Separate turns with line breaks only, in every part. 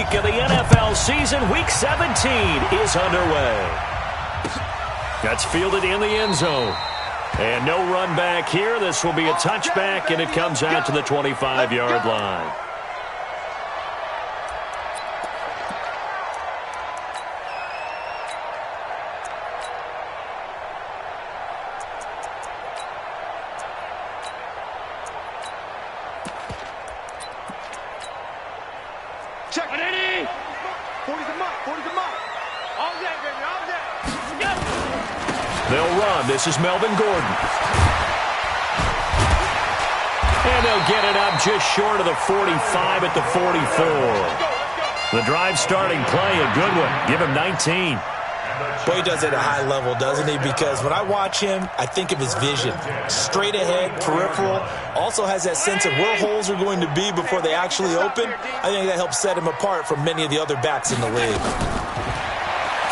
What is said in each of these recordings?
week of the NFL season. Week 17 is underway. That's fielded in the end zone. And no run back here. This will be a touchback, and it comes out to the 25-yard line.
Check it, Eddie! 40's a mark, 40's a mark. All day, baby, all day. Go!
They'll run. This is Melvin Gordon. And they'll get it up just short of the 45 at the 44. The drive starting play, a good one. Give him 19.
Boy, he does it at a high level, doesn't he? Because when I watch him, I think of his vision. Straight ahead, peripheral. Also has that sense of where holes are going to be before they actually open. I think that helps set him apart from many of the other backs in the league.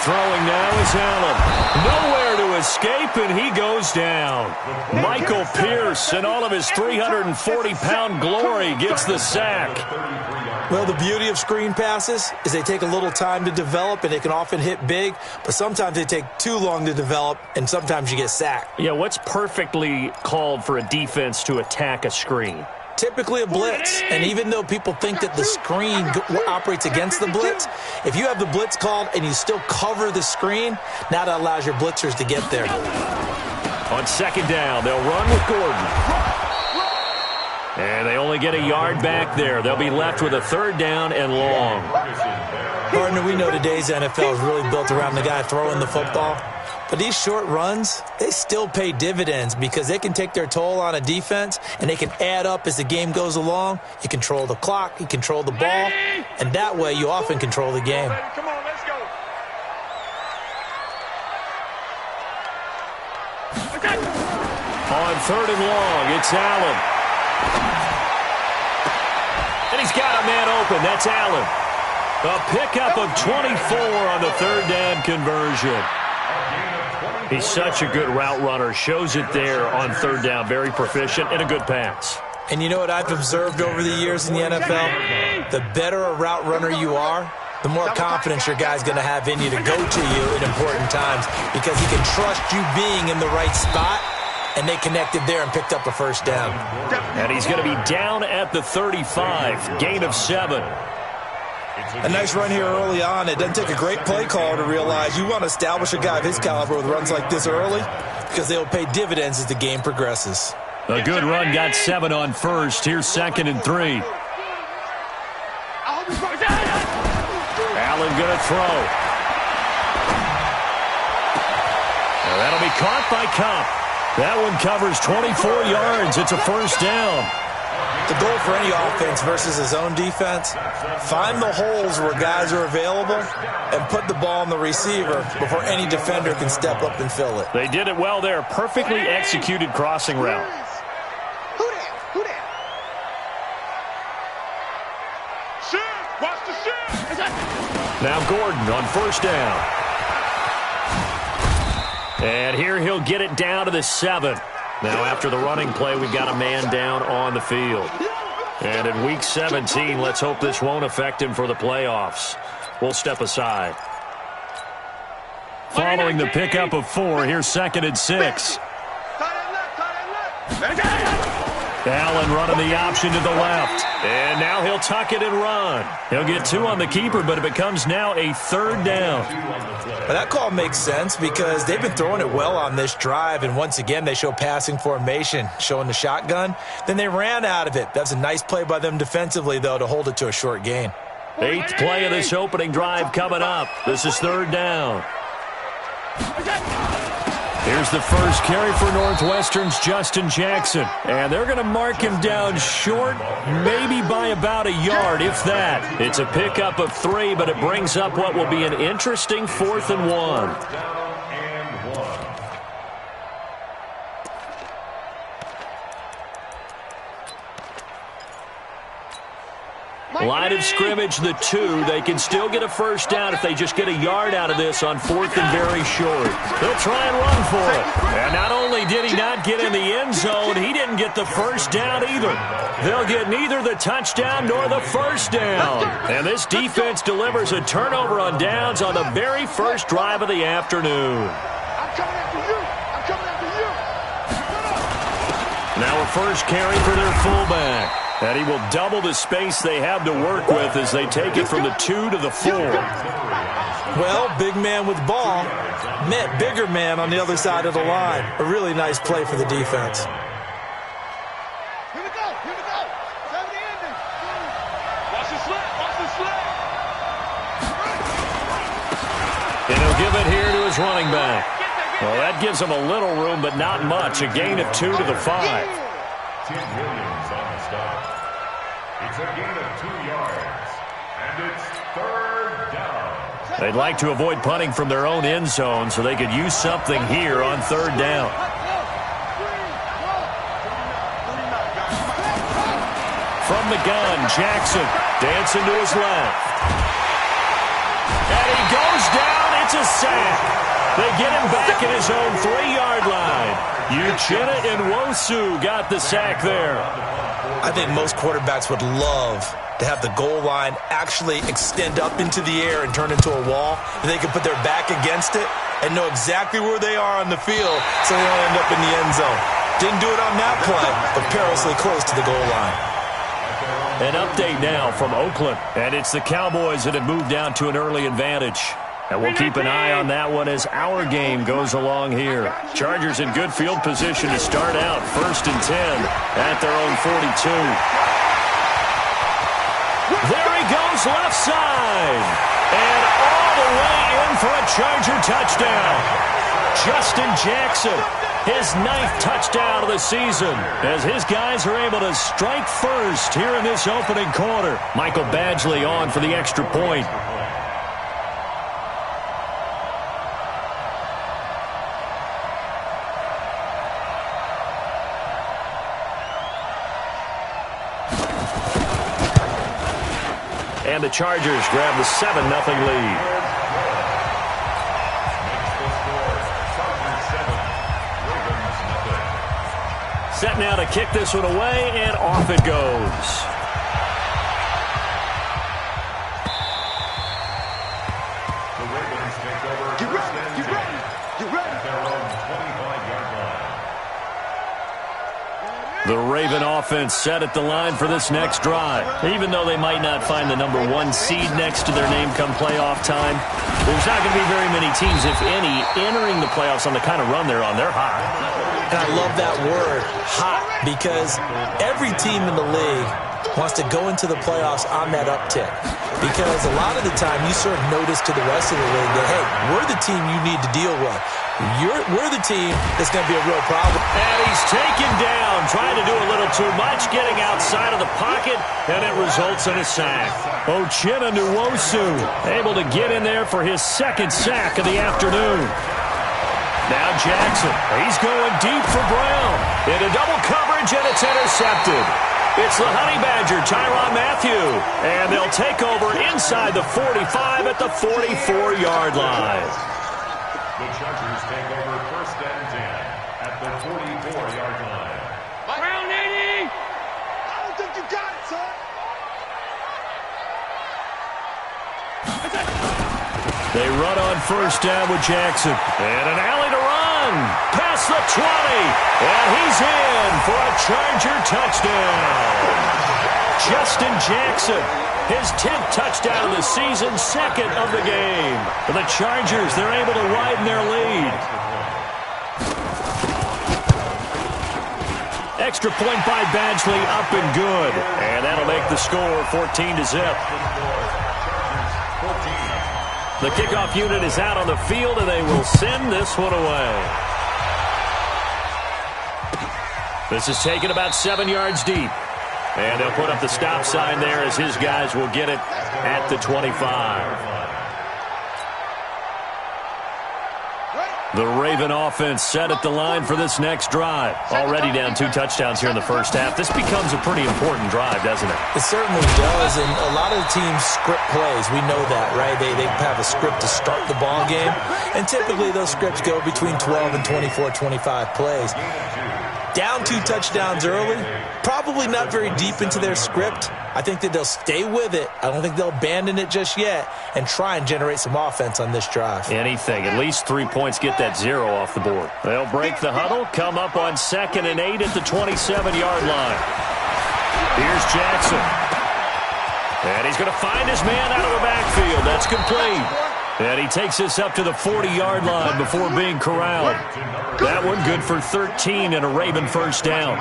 Throwing now is Allen. Nowhere to escape, and he goes down. Michael Pierce, in all of his 340-pound glory, gets the sack.
Well, the beauty of screen passes is they take a little time to develop, and they can often hit big, but sometimes they take too long to develop, and sometimes you get sacked.
Yeah, what's perfectly called for a defense to attack a screen?
Typically a blitz, and even though people think that the screen operates against the blitz, if you have the blitz called and you still cover the screen, now that allows your blitzers to get there.
On second down, they'll run with Gordon. And they only get a yard back there. They'll be left with a third down and long.
Partner, we know today's NFL is really built around the guy throwing the football. But these short runs, they still pay dividends because they can take their toll on a defense, and they can add up as the game goes along. You control the clock, you control the ball, and that way you often control the game.
Come on, let's go.
On third and long, it's Allen. And he's got a man open. That's Allen. A pickup of 24 on the third down conversion. He's such a good route runner. Shows it there on third down. Very proficient and a good pass.
And you know what I've observed over the years in the NFL? The better a route runner you are, the more confidence your guy's going to have in you to go to you in important times because he can trust you being in the right spot, and they connected there and picked up a first down.
And he's going to be down at the 35. Gain of 7.
A nice run here early on. It doesn't take a great play call to realize you want to establish a guy of his caliber with runs like this early because they will pay dividends as the game progresses.
A good run got 7 on first. Here's second and 3. Allen going to throw. Now that'll be caught by Cup. That one covers 24 yards. It's a first down.
The goal for any offense versus his own defense, find the holes where guys are available and put the ball on the receiver before any defender can step up and fill it.
They did it well there. Perfectly executed crossing route.
Who that? Shoot! Watch the shoot!
Now Gordon on first down. And here he'll get it down to the 7. Now, after the running play, we've got a man down on the field. And in Week 17, let's hope this won't affect him for the playoffs. We'll step aside. Following the pickup of 4, here's second and 6. Allen running the option to the left. And now he'll tuck it and run. He'll get 2 on the keeper, but it becomes now a third down.
Well, that call makes sense because they've been throwing it well on this drive, and once again they show passing formation, showing the shotgun. Then they ran out of it. That's a nice play by them defensively, though, to hold it to a short gain.
8th play of this opening drive coming up. This is third down. Here's the first carry for Northwestern's Justin Jackson. And they're going to mark him down short, maybe by about a yard, if that. It's a pickup of 3, but it brings up what will be an interesting 4th and 1. Line of scrimmage, the 2. They can still get a first down if they just get a yard out of this on 4th and very short. They'll try and run for it. And not only did he not get in the end zone, he didn't get the first down either. They'll get neither the touchdown nor the first down. And this defense delivers a turnover on downs on the very first drive of the afternoon.
I'm coming after you. I'm coming after you.
Now a first carry for their fullback. And he will double the space they have to work with as they take it from the 2 to the 4.
Well, big man with ball met bigger man on the other side of the line. A really nice play for the defense.
Here we go. Here we go. 70 ending. Watch the slip. Watch the slip.
And he'll give it here to his running back. Well, that gives him a little room, but not much. A gain of 2 to the 5.
Tim Williams on the stop. It's a gain of 2 yards, and it's 3rd down.
They'd like to avoid punting from their own end zone so they could use something here on 3rd down. From the gun, Jackson dancing to his left. And he goes down. It's a sack. They get him back at his own 3-yard line. Uchenna and Nwosu got the sack there.
I think most quarterbacks would love to have the goal line actually extend up into the air and turn into a wall. And they can put their back against it and know exactly where they are on the field so they don't end up in the end zone. Didn't do it on that play, but perilously close to the goal line.
An update now from Oakland. And it's the Cowboys that have moved down to an early advantage. And we'll keep an eye on that one as our game goes along here. Chargers in good field position to start out. 1st and 10 at their own 42. There he goes left side. And all the way in for a Charger touchdown. Justin Jackson, his 9th touchdown of the season, as his guys are able to strike first here in this opening quarter. Michael Badgley on for the extra point. And the Chargers grab the 7-0 lead. Set now to kick this one away, and off it goes.
The Ravens take over.
Get ready. Get ready. Get ready.
At their own 25-yard line.
The Raven offense set at the line for this next drive. Even though they might not find the number 1 seed next to their name come playoff time, there's not going to be very many teams, if any, entering the playoffs on the kind of run they're on. They're hot.
And I love that word, hot, because every team in the league wants to go into the playoffs on that uptick. Because a lot of the time you serve notice to the rest of the league that, hey, we're the team you need to deal with. We're the team that's going to be a real problem.
And he's taken down, trying to do a little too much, getting outside of the pocket, and it results in a sack. Uchenna Nwosu able to get in there for his 2nd sack of the afternoon. Now Jackson, he's going deep for Brown. Into double coverage, and it's intercepted. It's the Honey Badger, Tyrann Mathieu. And they'll take over inside the 45 at the 44-yard line.
The Chargers take over 1st and 10 at the 44-yard line.
Brown 80. I don't think you got it, son.
They run on 1st down with Jackson. And an alley to run. Past the 20. And he's in for a Charger touchdown. Justin Jackson, his 10th touchdown of the season, 2nd of the game. For the Chargers, they're able to widen their lead. Extra point by Badgley, up and good. And that'll make the score 14-0. The kickoff unit is out on the field, and they will send this one away. This is taken about 7 yards deep. And they'll put up the stop sign there as his guys will get it at the 25. The Raven offense set at the line for this next drive. Already down 2 touchdowns here in the first half. This becomes a pretty important drive, doesn't it?
It certainly does, and a lot of the teams script plays. We know that, right? They have a script to start the ball game, and typically those scripts go between 12 and 24, 25 plays. Down 2 touchdowns early, probably not very deep into their script. I think that they'll stay with it. I don't think they'll abandon it just yet and try and generate some offense on this drive.
Anything. At least 3 points, get that 0 off the board. They'll break the huddle, come up on 2nd and 8 at the 27-yard line. Here's Jackson. And he's going to find his man out of the backfield. That's complete. And he takes this up to the 40-yard line before being corralled. That one good for 13 and a Raven first down.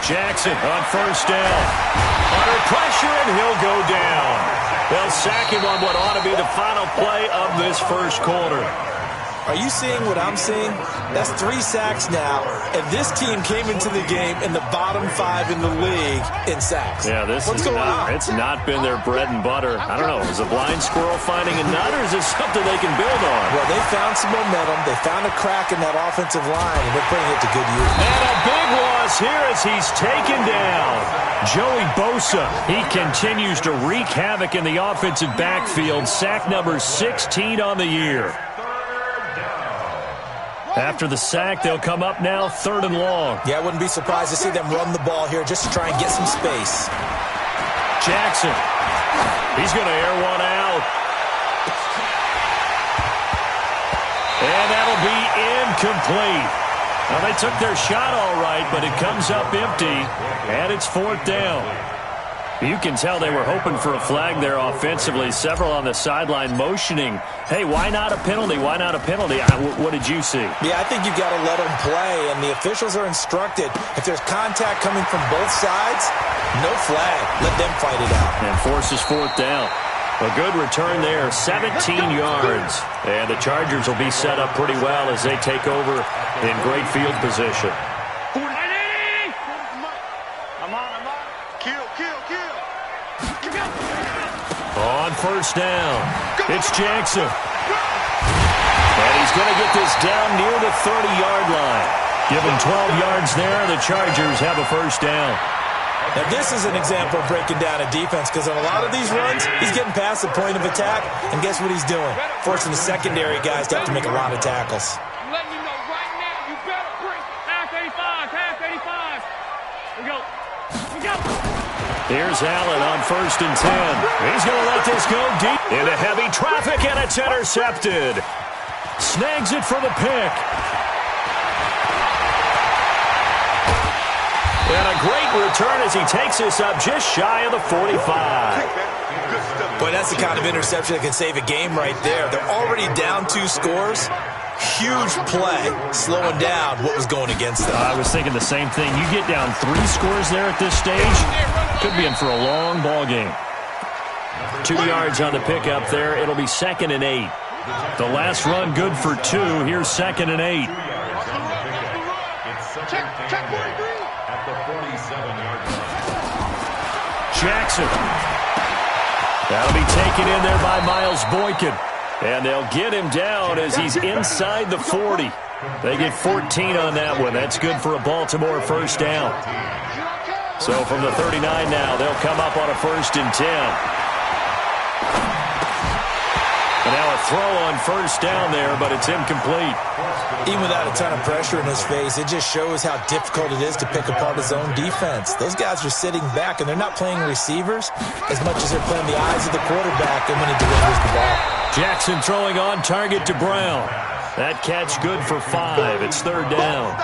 Jackson on first down. Under pressure, and he'll go down. They'll sack him on what ought to be the final play of this first quarter.
Are you seeing what I'm seeing? That's 3 sacks now, and this team came into the game in the bottom 5 in the league in sacks.
Yeah, what's going on? It's not been their bread and butter. I don't know. Is a blind squirrel finding a nut, or is this something they can build on?
Well, they found some momentum. They found a crack in that offensive line, and they're putting it to good use.
And a big loss here as he's taken down. Joey Bosa, he continues to wreak havoc in the offensive backfield. Sack number 16 on the year. After the sack, they'll come up now 3rd and long.
Yeah, I wouldn't be surprised to see them run the ball here just to try and get some space.
Jackson. He's going to air one out. And that'll be incomplete. Now, they took their shot all right, but it comes up empty, and it's 4th down. You can tell they were hoping for a flag there offensively. Several on the sideline motioning, hey, why not a penalty? Why not a penalty? What did you see?
Yeah, I think you've got to let them play, and the officials are instructed. If there's contact coming from both sides, no flag. Let them fight it out.
And forces 4th down. A good return there, 17 yards. And the Chargers will be set up pretty well as they take over in great field position. On first down, it's Jackson. And he's going to get this down near the 30-yard line. Give him 12 yards there. The Chargers have a first down.
Now, this is an example of breaking down a defense because on a lot of these runs, he's getting past the point of attack, and guess what he's doing? Forcing the secondary guys to have to make a lot of tackles.
I'm letting you know right now, you better bring half 85, half 85. We go.
Here's Allen on 1st and 10. He's going to let this go deep into heavy traffic, and it's intercepted. Snags it for the pick. And a great return as he takes this up just shy of the 45.
Boy, that's the kind of interception that can save a game right there. They're already down 2 scores. Huge play, slowing down what was going against them.
I was thinking the same thing. You get down 3 scores there at this stage, could be in for a long ball game. 2 yards on the pickup there. It'll be 2nd and 8. The last run good for 2. Here's 2nd and 8.
At the 47-yard line.
Jackson. That'll be taken in there by Miles Boykin. And they'll get him down as he's inside the 40. They get 14 on that one. That's good for a Baltimore first down. So from the 39 now, they'll come up on a 1st and 10. And now a throw on first down there, but it's incomplete.
Even without a ton of pressure in his face, it just shows how difficult it is to pick apart his own defense. Those guys are sitting back, and they're not playing receivers as much as they're playing the eyes of the quarterback and when he delivers the ball.
Jackson throwing on target to Brown. That catch good for 5. It's 3rd down.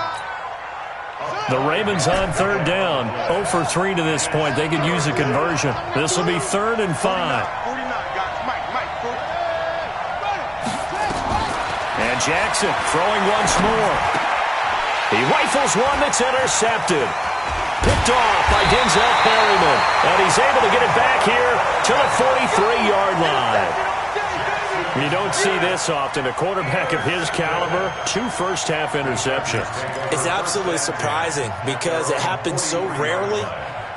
The Ravens on 3rd down. 0 for 3 to this point. They could use a conversion. This will be 3rd and 5. And Jackson throwing once more. He rifles one that's intercepted. Picked off by Denzel Perryman. And he's able to get it back here to the 43-yard line. You don't see this often. A quarterback of his caliber, 2 first-half interceptions.
It's absolutely surprising because it happens so rarely.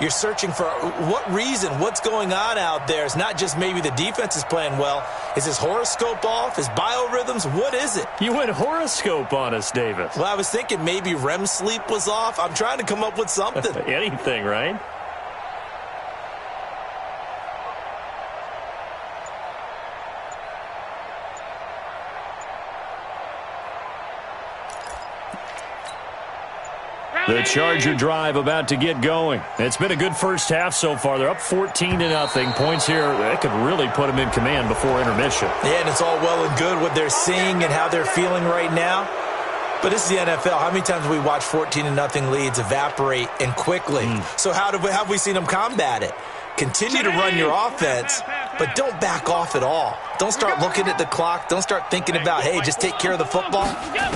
You're searching for what reason, what's going on out there. It's not just maybe the defense is playing well. Is his horoscope off? His biorhythms? What is it?
You went horoscope on us, Davis.
Well, I was thinking maybe REM sleep was off. I'm trying to come up with something.
Anything, right? The Charger drive about to get going. It's been a good first half so far. They're up 14-0. Points here, that could really put them in command before intermission.
Yeah, and it's all well and good what they're seeing and how they're feeling right now. But this is the NFL. How many times have we watched 14-0 leads evaporate and quickly? So how have we seen them combat it? Continue to run your offense, but don't back off at all. Don't start looking at the clock. Don't start thinking about, hey, just take care of the football.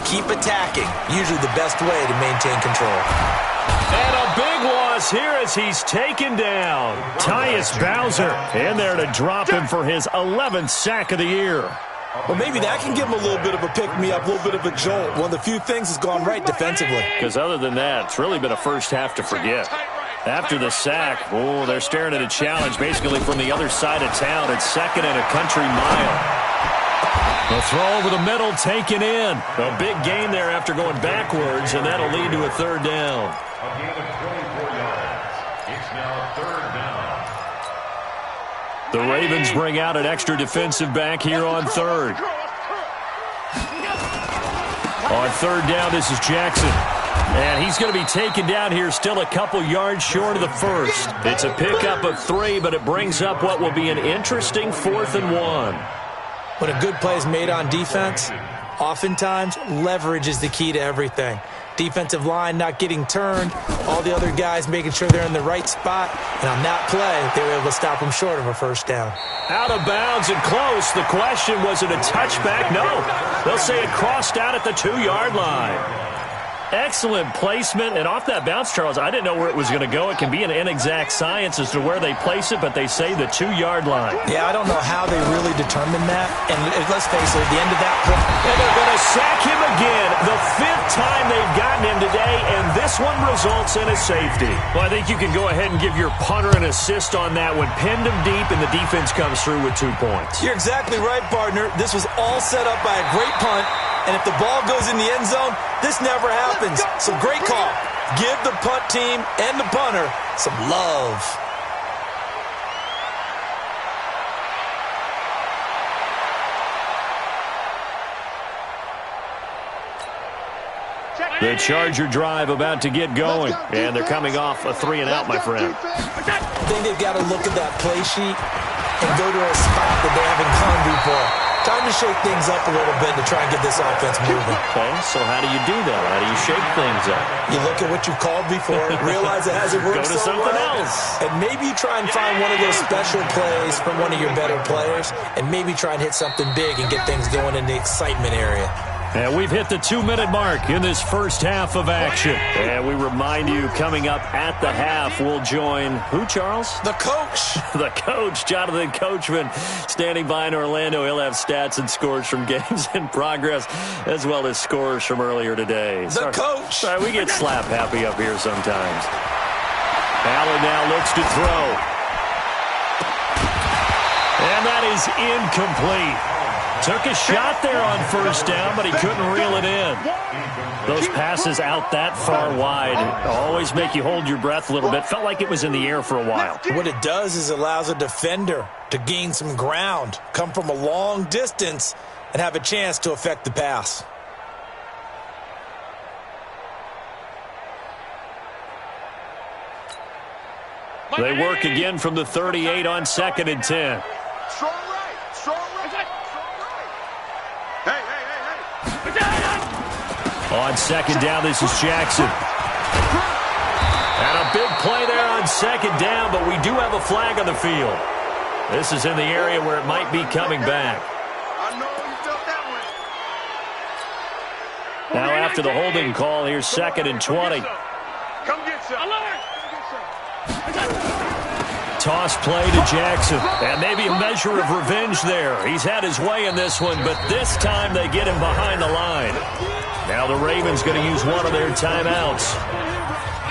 Keep attacking. Usually the best way to maintain control.
And a big loss here as he's taken down. Tyus Bowser in there to drop him for his 11th sack of the year.
Well, maybe that can give him a little bit of a pick-me-up, a little bit of a jolt. One of the few things has gone right defensively.
Because other than that, it's really been a first half to forget. After the sack, they're staring at a challenge basically from the other side of town. It's 2nd and a country mile. The throw over the middle taken in. A big gain there after going backwards, and that'll lead to a 3rd down.
A gain of 24 yards. It's now 3rd down.
The Ravens bring out an extra defensive back here on 3rd. On 3rd down, this is Jackson. And he's going to be taken down here still a couple yards short of the first. It's a pickup of 3, but it brings up what will be an interesting 4th and 1.
When a good play is made on defense, oftentimes leverage is the key to everything. Defensive line not getting turned, all the other guys making sure they're in the right spot, and on that play, they were able to stop them short of a 1st down.
Out of bounds and close. The question, was it a touchback? No. They'll say it crossed out at the 2-yard line. Excellent placement, and off that bounce, Charles, I didn't know where it was going to go. It can be an inexact science as to where they place it, but they say the 2-yard line.
Yeah, I don't know how they really determined that, and let's face it, at the end of that play,
and they're going to sack him again. The 5th time they've gotten him today, and this one results in a safety. Well, I think you can go ahead and give your punter an assist on that one. Pinned him deep, and the defense comes through with 2 points.
You're exactly right, partner. This was all set up by a great punt. And if the ball goes in the end zone, this never happens. So great call. Give the punt team and the punter some love.
The Charger drive about to get going. And they're coming off a 3-and-out, my friend.
I think they've got to look at that play sheet and go to a spot that they haven't gone before. Time to shake things up a little bit to try and get this offense moving.
Okay, so how do you do that? How do you shake things up?
You look at what you called before, realize it hasn't worked
Go to
so
something
well,
else.
and maybe you try and find one of those special plays from one of your better players, and maybe try and hit something big and get things going in the excitement area.
And we've hit the 2-minute mark in this first half of action. And we remind you, coming up at the half, we'll join who, Charles?
The coach.
The coach, Jonathan Coachman, standing by in Orlando. He'll have stats and scores from games in progress, as well as scores from earlier today.
The coach.
Sorry, we get slap happy up here sometimes. Allen now looks to throw. And that is incomplete. Took a shot there on 1st down, but he couldn't reel it in. Those passes out that far wide always make you hold your breath a little bit. Felt like it was in the air for a while.
What it does is allows a defender to gain some ground, come from a long distance, and have a chance to affect the pass.
They work again from the 38 on 2nd and 10.
Strong right. Strong right. Hey.
On 2nd down, this is Jackson. And a big play there on 2nd down, but we do have a flag on the field. This is in the area where it might be coming back.
I know you felt that one.
Now after the holding call, here's 2nd and 20.
Come get some.
Toss play to Jackson, and maybe a measure of revenge there. He's had his way in this one, but this time they get him behind the line. Now the Ravens going to use one of their timeouts.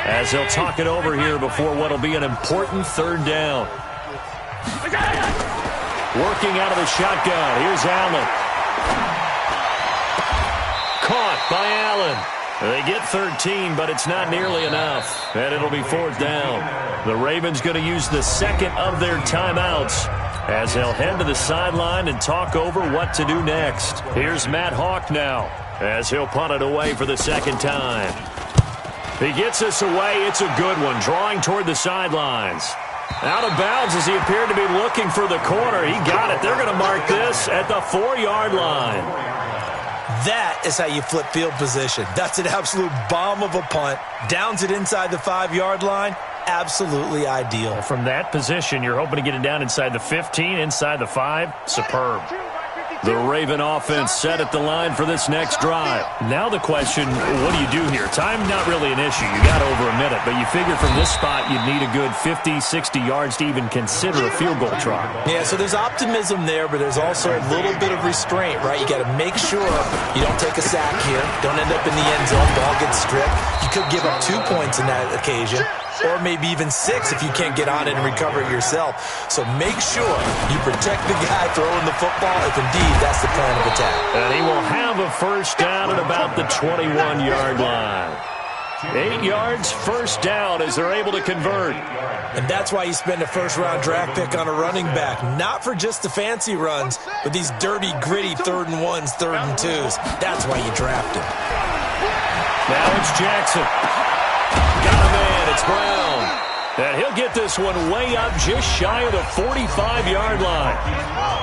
as he'll talk it over here before what will be an important third down. Working out of the shotgun. Here's Allen. Caught by Allen. They get 13, but it's not nearly enough, and it'll be fourth down. The Ravens going to use the second of their timeouts as they'll head to the sideline and talk over what to do next. Here's Matt Hawk now as he'll punt it away for the second time. He gets this away. It's a good one, drawing toward the sidelines. Out of bounds as he appeared to be looking for the corner. He got it. They're going to mark this at the 4-yard line.
That is how you flip field position. That's an absolute bomb of a punt. Downs it inside the 5-yard line. Absolutely ideal.
From that position, you're hoping to get it down inside the 15, inside the 5. Superb. The Raven offense set at the line for this next drive. Now the question, what do you do here? Time not really an issue. You got over a minute, but you figure from this spot you'd need a good 50, 60 yards to even consider a field goal try.
Yeah, so there's optimism there, but there's also a little bit of restraint, right? You got to make sure you don't take a sack here. Don't end up in the end zone. Ball gets stripped. You could give up 2 points in that occasion, or maybe even 6 if you can't get on it and recover it yourself. So make sure you protect the guy throwing the football if indeed that's the plan of attack.
And he will have a first down at about the 21-yard line. 8 yards, first down as they're able to convert.
And that's why you spend a first-round draft pick on a running back. Not for just the fancy runs, but these dirty, gritty 3rd and 1s, 3rd and 2s. That's why you draft him.
Now it's Jackson. Got a man, it's Brown. And he'll get this one way up just shy of the 45-yard line.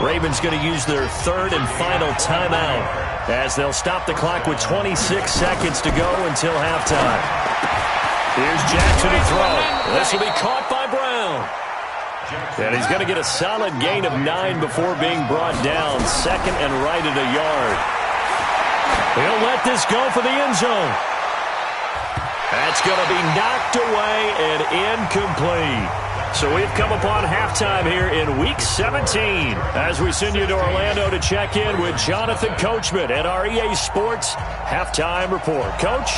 Ravens going to use their 3rd and final timeout as they'll stop the clock with 26 seconds to go until halftime. Here's Jackson to throw. This will be caught by Brown. And he's going to get a solid gain of 9 before being brought down. 2nd and right at a yard. He'll let this go for the end zone. That's going to be knocked away and incomplete. So we've come upon halftime here in Week 17 as we send you to Orlando to check in with Jonathan Coachman at our EA Sports Halftime Report. Coach,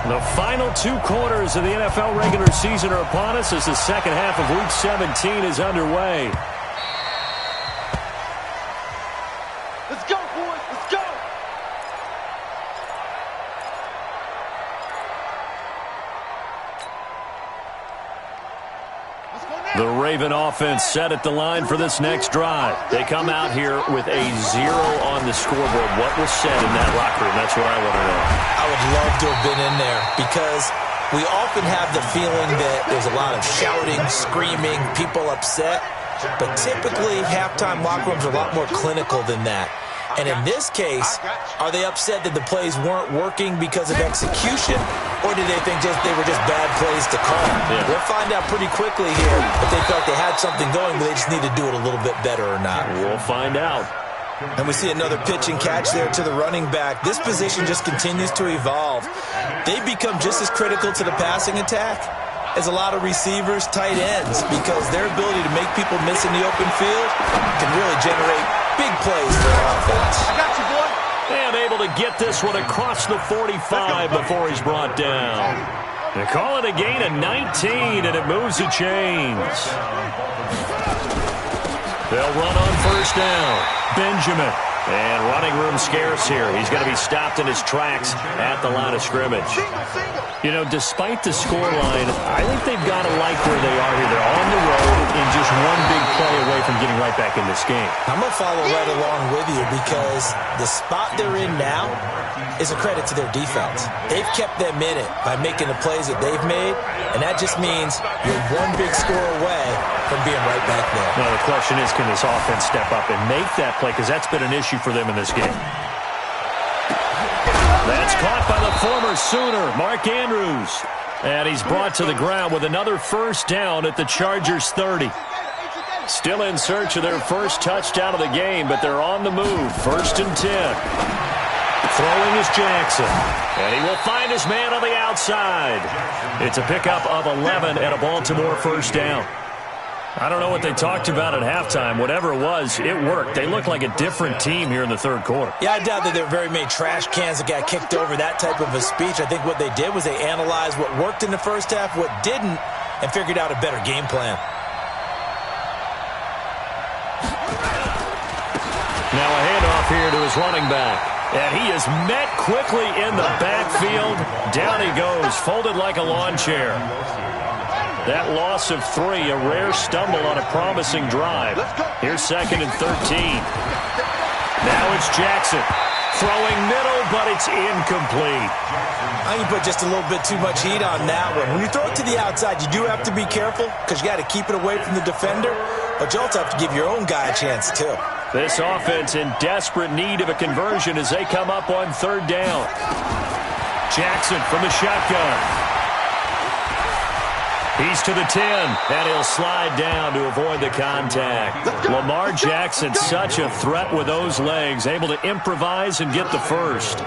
the final 2 quarters of the NFL regular season are upon us as the second half of Week 17 is underway.
Let's go, boys. Let's go.
The Raven offense set at the line for this next drive. They come out here with a 0 on the scoreboard. What was said in that locker room? That's what I want to know.
I would love to have been in there because we often have the feeling that there's a lot of shouting, screaming, people upset. But typically, halftime locker rooms are a lot more clinical than that. And in this case, are they upset that the plays weren't working because of execution, or did they think they were just bad plays to call?
Yeah.
We'll find out pretty quickly here if they felt they had something going, but they just need to do it a little bit better or not.
We'll find out.
And we see another pitch and catch there to the running back. This position just continues to evolve. They've become just as critical to the passing attack as a lot of receivers, tight ends, because their ability to make people miss in the open field can really generate big plays for their offense.
I got you, boy.
And able to get this one across the 45 before he's brought down. They call it a gain of 19, and it moves the chains. They'll run on first down. Benjamin. And running room scarce here. He's going to be stopped in his tracks at the line of scrimmage. You know, despite the scoreline, I think they've got to like where they are here. They're on the road and just one big play away from getting right back in this game.
I'm going to follow right along with you because the spot they're in now is a credit to their defense. They've kept them in it by making the plays that they've made, and that just means you're one big score away from being right back there.
Now, the question is, can this offense step up and make that play? Because that's been an issue for them in this game. That's caught by the former Sooner, Mark Andrews. And he's brought to the ground with another first down at the Chargers' 30. Still in search of their first touchdown of the game, but they're on the move. 1st and 10. Throwing is Jackson. And he will find his man on the outside. It's a pickup of 11 and a Baltimore first down. I don't know what they talked about at halftime. Whatever it was, it worked. They looked like a different team here in the third quarter.
Yeah, I doubt that there were very many trash cans that got kicked over, that type of a speech. I think what they did was they analyzed what worked in the first half, what didn't, and figured out a better game plan.
Now a handoff here to his running back. And he is met quickly in the backfield. Down he goes, folded like a lawn chair. That loss of 3, a rare stumble on a promising drive. Here's 2nd and 13. Now it's Jackson. Throwing middle, but it's incomplete.
I think you put just a little bit too much heat on that one. When you throw it to the outside, you do have to be careful because you got to keep it away from the defender, but you also have to give your own guy a chance too.
This offense in desperate need of a conversion as they come up on 3rd down. Jackson from the shotgun. He's to the 10, and he'll slide down to avoid the contact. Lamar Jackson, such a threat with those legs, able to improvise and get the first.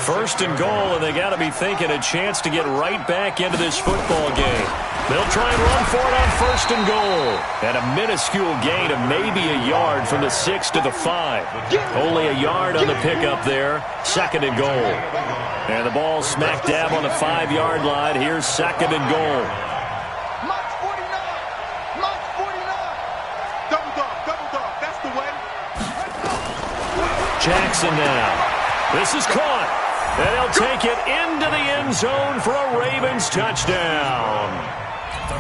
1st and goal, and they got to be thinking a chance to get right back into this football game. They'll try and run for it on 1st and goal. And a minuscule gain of maybe a yard from the 6 to the 5. Only a yard on the pickup there. 2nd and goal. And the ball smack dab on the 5-yard line. Here's 2nd and goal. Jackson now. This is caught. And he'll take it into the end zone for a Ravens touchdown.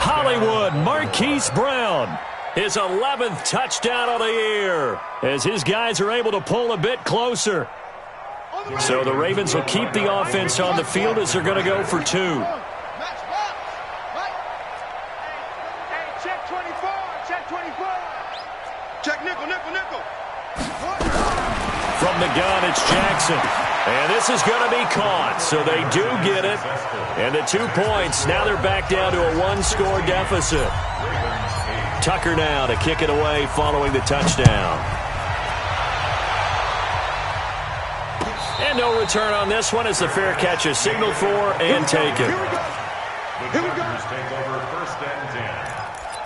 Hollywood Marquise Brown. His 11th touchdown of the year. As his guys are able to pull a bit closer. So the Ravens will keep the offense on the field as they're going to go for 2.
Check 24. Check 24. Check nickel, nickel, nickel.
From the gun, it's Jackson. And this is going to be caught, so they do get it. And the 2 points, now they're back down to a 1-score deficit. Tucker now to kick it away following the touchdown. And no return on this one as the fair catch is signaled for and taken.
The Chargers take over 1st and 10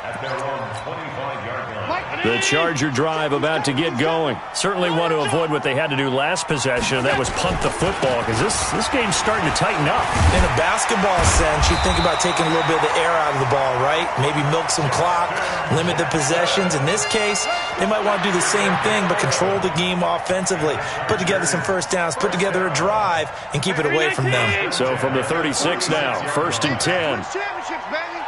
at their own 25-yard line.
The Charger drive about to get going. Certainly want to avoid what they had to do last possession, and that was punt the football, because this game's starting to tighten up.
In a basketball sense, you think about taking a little bit of the air out of the ball, right? Maybe milk some clock, limit the possessions. In this case, they might want to do the same thing, but control the game offensively. Put together some first downs, put together a drive, and keep it away from them.
So from the 36 now, 1st and 10.
Championships, baby.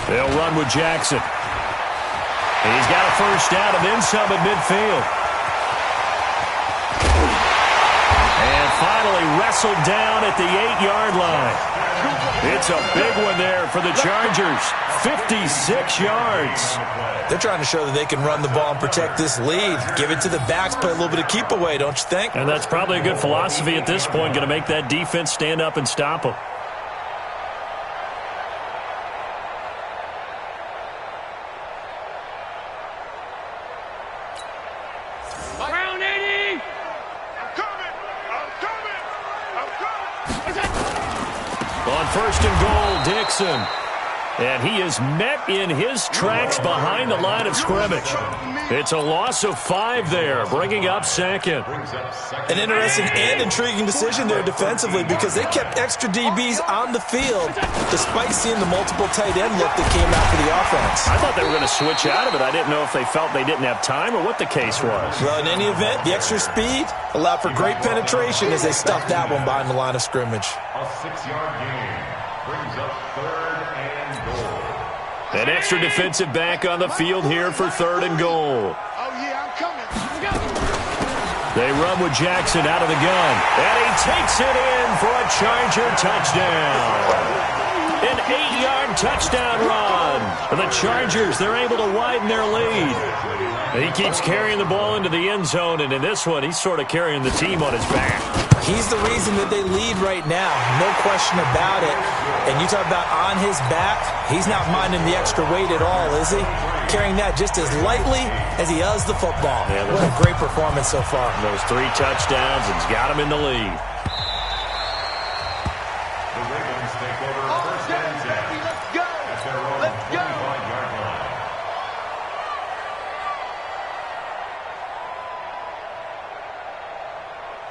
They'll run with Jackson. He's got a first down and then some at midfield. And finally wrestled down at the 8-yard line. It's a big one there for the Chargers. 56 yards.
They're trying to show that they can run the ball and protect this lead. Give it to the backs, play a little bit of keep away, don't you think?
And that's probably a good philosophy at this point. Going to make that defense stand up and stop them.
Round 80. I'm coming.
On 1st and goal, Dixon. And he is met in his tracks behind the line of scrimmage. It's a loss of 5 there, bringing up 2nd.
An interesting and intriguing decision there defensively because they kept extra DBs on the field despite seeing the multiple tight end look that came out for the offense.
I thought they were going to switch out of it. I didn't know if they felt they didn't have time or what the case was.
Well, in any event, the extra speed allowed for great penetration as they stuffed that one behind the line of scrimmage.
A 6-yard gain brings up 3rd and goal.
An extra defensive back on the field here for 3rd and goal.
Oh, yeah, I'm coming.
They run with Jackson out of the gun. And he takes it in for a Charger touchdown. An 8-yard touchdown run. For the Chargers, they're able to widen their lead. He keeps carrying the ball into the end zone, and in this one, he's sort of carrying the team on his back.
He's the reason that they lead right now, no question about it. And you talk about on his back, he's not minding the extra weight at all, is he? carrying that just as lightly as he does the football.
Yeah,
what a great performance so far.
Those 3 touchdowns has got him in the lead.
The Ravens take over first and 10.
Let's go.
At their own 25-yard line.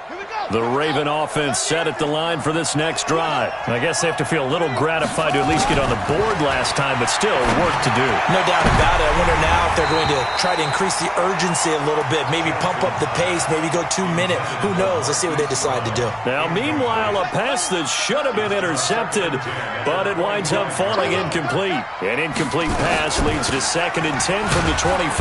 Here we go.
The Raven offense set at the line for this next drive. I guess they have to feel a little gratified to at least get on the board last time, but still work to do.
No doubt about it. I wonder now if they're going to try to increase the urgency a little bit, maybe pump up the pace, maybe go 2-minute. Who knows? Let's see what they decide to do.
Now, meanwhile, a pass that should have been intercepted, but it winds up falling incomplete. An incomplete pass leads to 2nd and 10 from the 25.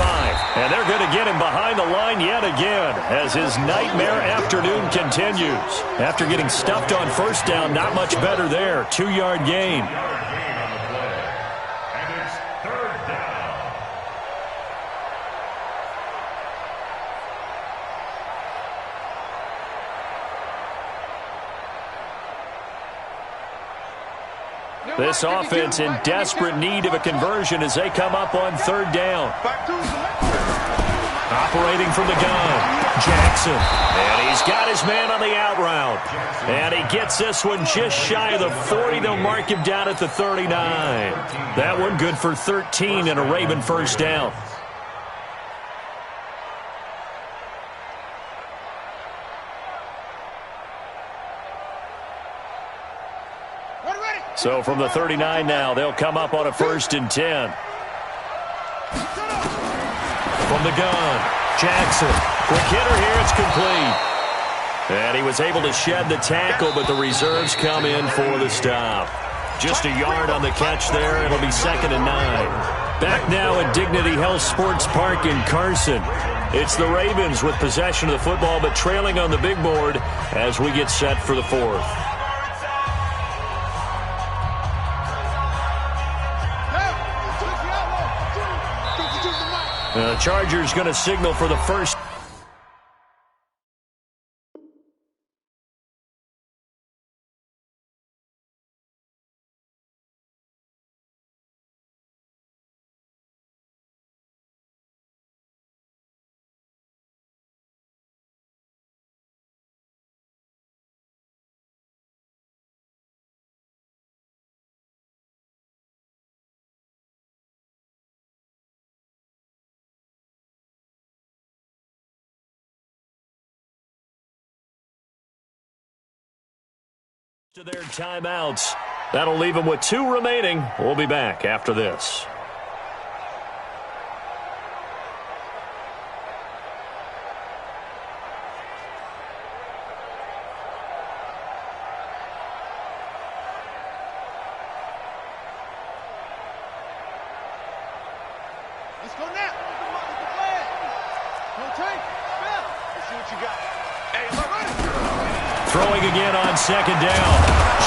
And they're going to get him behind the line yet again as his nightmare afternoon continues. After getting stuffed on first down, not much better there. 2-yard gain.
2-yard gain on the play. And it's 3rd down.
This offense in desperate need of a conversion as they come up on 3rd down. Operating from the gun, Jackson. And he's got his man on the out route. And he gets this one just shy of the 40. They'll mark him down at the 39. That one good for 13 and a Raven first down. So from the 39 now, they'll come up on a 1st and 10. From the gun, Jackson. Quick hitter here, it's complete. And he was able to shed the tackle, but the reserves come in for the stop. Just a yard on the catch there. It'll be 2nd and 9. Back now at Dignity Health Sports Park in Carson. It's the Ravens with possession of the football, but trailing on the big board as we get set for the 4th. The Chargers going to signal for the first. To their timeouts. That'll leave them with 2 remaining. We'll be back after this.
Let's go now. Don't take. Let's see what you got. Hey, look.
Throwing again on 2nd down.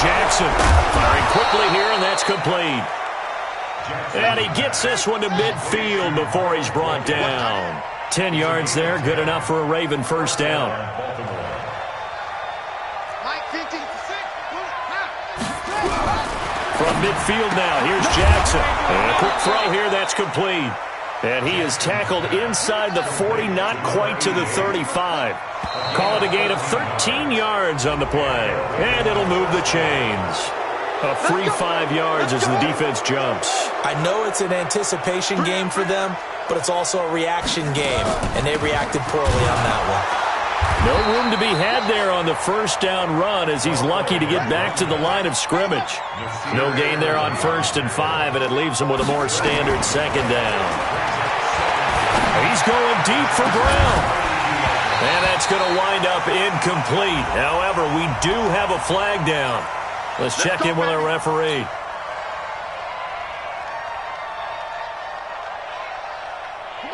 Jackson firing quickly here, and that's complete. And he gets this one to midfield before he's brought down. 10 yards there, good enough for a Raven first down. From midfield now, here's Jackson. And a quick throw here, that's complete. And he is tackled inside the 40, not quite to the 35. Call it a gain of 13 yards on the play. And it'll move the chains. A free 5 yards as the defense jumps.
I know it's an anticipation game for them, but it's also a reaction game, and they reacted poorly on that one.
No room to be had there on the first down run as he's lucky to get back to the line of scrimmage. No gain there on 1st and 5, and it leaves him with a more standard 2nd down. He's going deep for Brown. And that's going to wind up incomplete. However, we do have a flag down. Let's check in with our referee.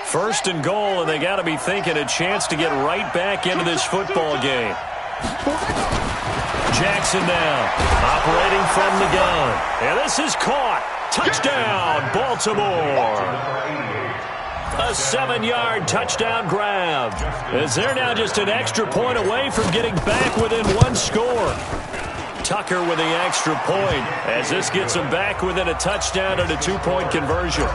First and goal, and they got to be thinking a chance to get right back into this football game. Jackson now, operating from the gun. And this is caught. Touchdown, Baltimore. A 7-yard touchdown grab. As they're now just an extra point away from getting back within 1 score. Tucker with the extra point as this gets them back within a touchdown and a 2-point conversion.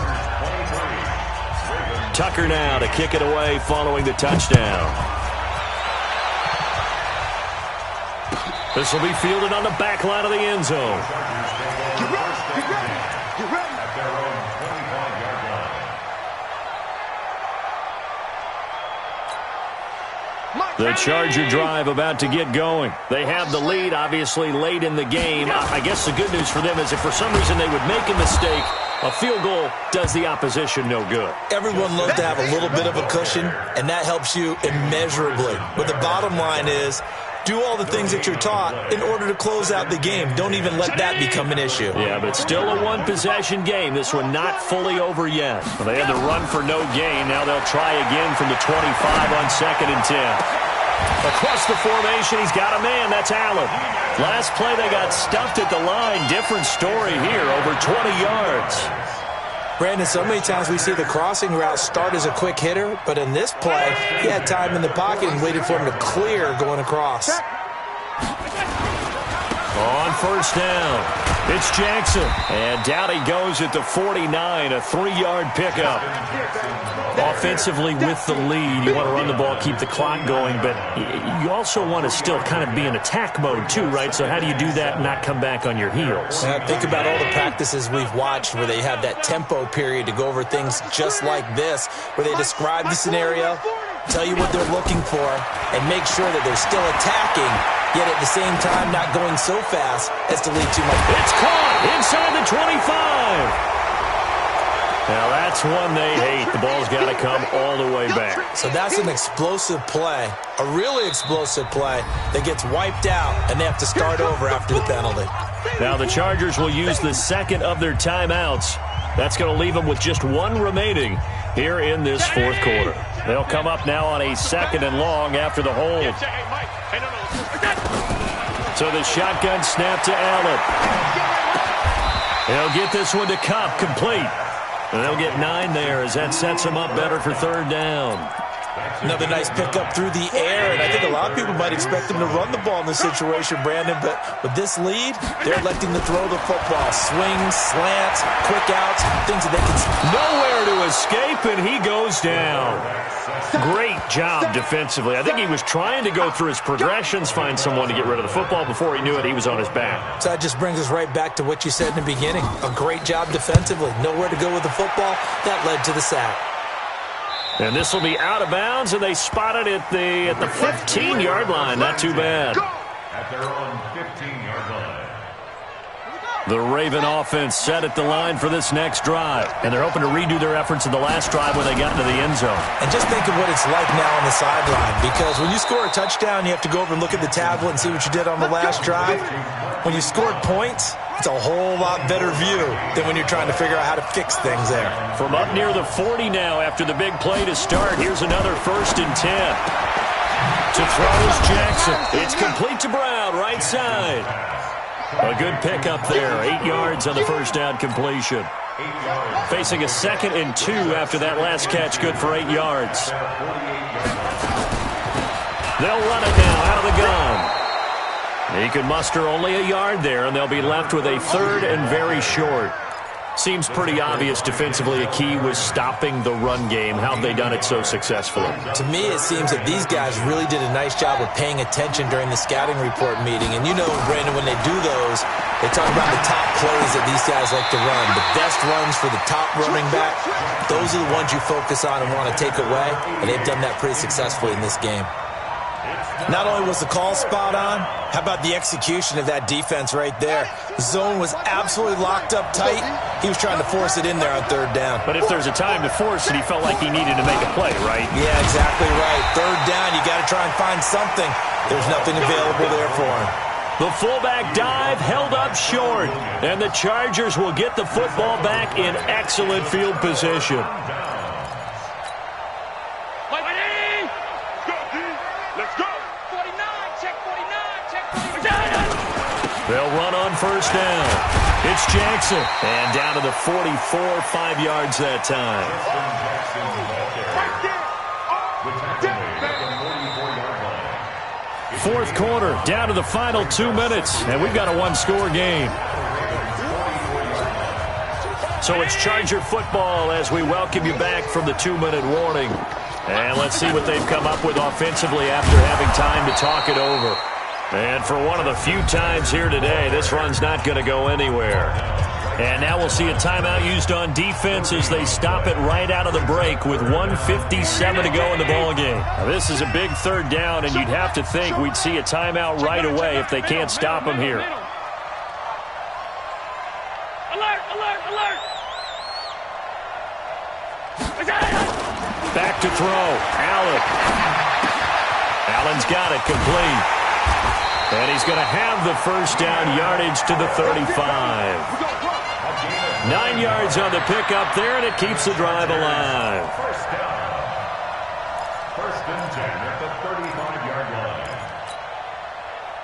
Tucker now to kick it away following the touchdown. This will be fielded on the back line of the end zone.
Get ready. Get ready. Get ready.
At their own 25-yard line.
The Charger drive about to get going. They have the lead, obviously, late in the game. I guess the good news for them is if for some reason they would make a mistake, a field goal does the opposition no good.
Everyone loves to have a little bit of a cushion, and that helps you immeasurably. But the bottom line is, do all the things that you're taught in order to close out the game. Don't even let that become an issue.
Yeah, but it's still a one-possession game. This one not fully over yet. Well, they had to run for no gain. Now they'll try again from the 25 on 2nd and 10. Across the formation, he's got a man. That's Allen. Last play, they got stuffed at the line. Different story here, over 20 yards.
Brandon, so many times we see the crossing route start as a quick hitter, but in this play, he had time in the pocket and waited for him to clear going across.
On first down, it's Jackson. And down he goes at the 49, a 3-yard pickup. Offensively with the lead, you want to run the ball, keep the clock going, but you also want to still kind of be in attack mode too, right? So how do you do that and not come back on your heels?
Think about all the practices we've watched where they have that tempo period to go over things just like this, where they describe the scenario, tell you what they're looking for, and make sure that they're still attacking, yet at the same time not going so fast as to lead too much.
It's caught inside the 25. Now, that's one they hate. The ball's got to come all the way back.
So that's an explosive play, a really explosive play that gets wiped out, and they have to start over after the penalty.
Now, the Chargers will use the second of their timeouts. That's going to leave them with just one remaining here in this fourth quarter. They'll come up now on a 2nd and long after the hold. So the shotgun snap to Allen. He'll get this one to Kupp, complete. And they'll get 9 there as that sets them up better for 3rd down.
Another nice pickup through the air, and I think a lot of people might expect them to run the ball in this situation, Brandon, but with this lead, they're electing to throw the football. Swings, slants, quick outs, things that they can...
Nowhere to escape, and he goes down. Great job defensively. I think he was trying to go through his progressions, find someone to get rid of the football. Before he knew it, he was on his back.
So that just brings us right back to what you said in the beginning. A great job defensively. Nowhere to go with the football. That led to the sack.
And this will be out of bounds, and they spot it at the 15-yard line. Not too bad.
At their own 15-yard line.
The Raven offense set at the line for this next drive. And they're hoping to redo their efforts in the last drive when they got into the end zone.
And just think of what it's like now on the sideline. Because when you score a touchdown, you have to go over and look at the tablet and see what you did on the last drive. When you scored points, it's a whole lot better view than when you're trying to figure out how to fix things there.
From up near the 40 now after the big play to start. Here's another 1st and 10. To throw is Jackson. It's complete to Brown, right side. A good pickup there. 8 yards on the first down completion. Facing a 2nd and 2 after that last catch. Good for 8 yards. They'll run it now out of the gun. He can muster only a yard there, and they'll be left with a 3rd and very short. Seems pretty obvious defensively a key was stopping the run game. How have they done it so successfully?
To me, it seems that these guys really did a nice job of paying attention during the scouting report meeting. And you know, Brandon, when they do those, they talk about the top plays that these guys like to run. The best runs for the top running back, those are the ones you focus on and want to take away. And they've done that pretty successfully in this game. Not only was the call spot on, how about the execution of that defense right there? The zone was absolutely locked up tight. He was trying to force it in there on 3rd down.
But if there's a time to force it, he felt like he needed to make a play, right?
Yeah, exactly right. 3rd down, you got to try and find something. There's nothing available there for him.
The fullback dive held up short, and the Chargers will get the football back in excellent field position. They'll run on first down. It's Jackson. And down to the 44, 5 yards that time. Fourth quarter, down to the final 2 minutes. And we've got a one-score game. So it's Charger football as we welcome you back from the 2-minute warning. And let's see what they've come up with offensively after having time to talk it over. And for one of the few times here today, this run's not going to go anywhere. And now we'll see a timeout used on defense as they stop it right out of the break with 1:57 to go in the ballgame. Now, this is a big third down, and you'd have to think we'd see a timeout right away if they can't stop them here.
Alert, alert, alert!
Back to throw. Allen. Allen's got it complete. And he's going to have the first down, yardage to the 35. 9 yards on the pickup there, and it keeps the drive alive.
First down. First and 10 at the 35-yard line.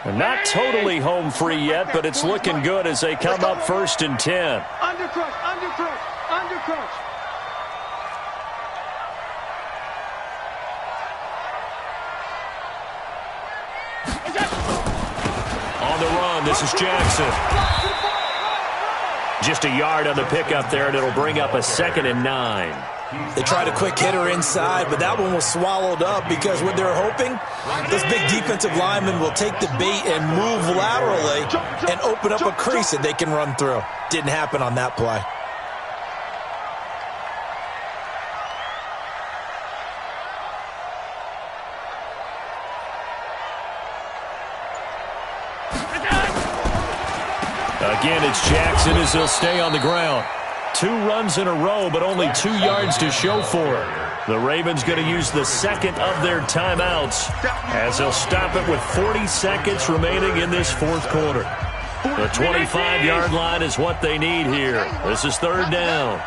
And not totally home free yet, but it's looking good as they come up first and 10.
Undercrush, undercrush, undercrush.
On the run, this is Jackson. Just a yard on the pickup there, and it'll bring up a 2nd and 9.
They tried a quick hitter inside, but that one was swallowed up because what they're hoping, those big defensive linemen will take the bait and move laterally and open up a crease that they can run through. Didn't happen on that play.
Again, it's Jackson as he'll stay on the ground. 2 runs in a row, but only 2 yards to show for it. The Ravens going to use the second of their timeouts as they'll stop it with 40 seconds remaining in this fourth quarter. The 25-yard line is what they need here. This is third down.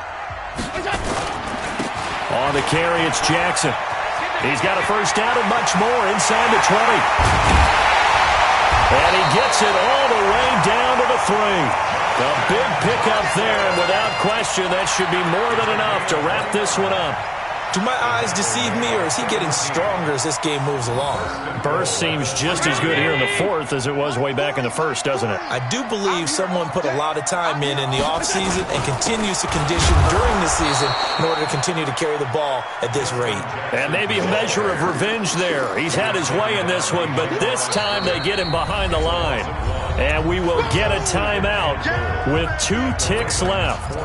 On the carry, it's Jackson. He's got a first down and much more inside the 20. And he gets it all the way down to the 3. A big pickup there, and without question, that should be more than enough to wrap this one up.
Do my eyes deceive me, or is he getting stronger as this game moves along?
Burst seems just as good here in the fourth as it was way back in the first, doesn't it?
I do believe someone put a lot of time in the offseason and continues to condition during the season in order to continue to carry the ball at this rate.
And maybe a measure of revenge there. He's had his way in this one, but this time they get him behind the line. And we will get a timeout with 2 ticks left.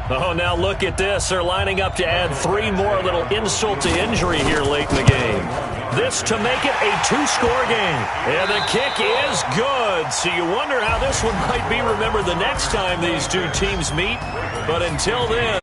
Oh, now look at this. They're lining up to add 3 more, little insult to injury here late in the game. This to make it a 2-score game. And the kick is good. So you wonder how this one might be remembered the next time these two teams meet. But until then...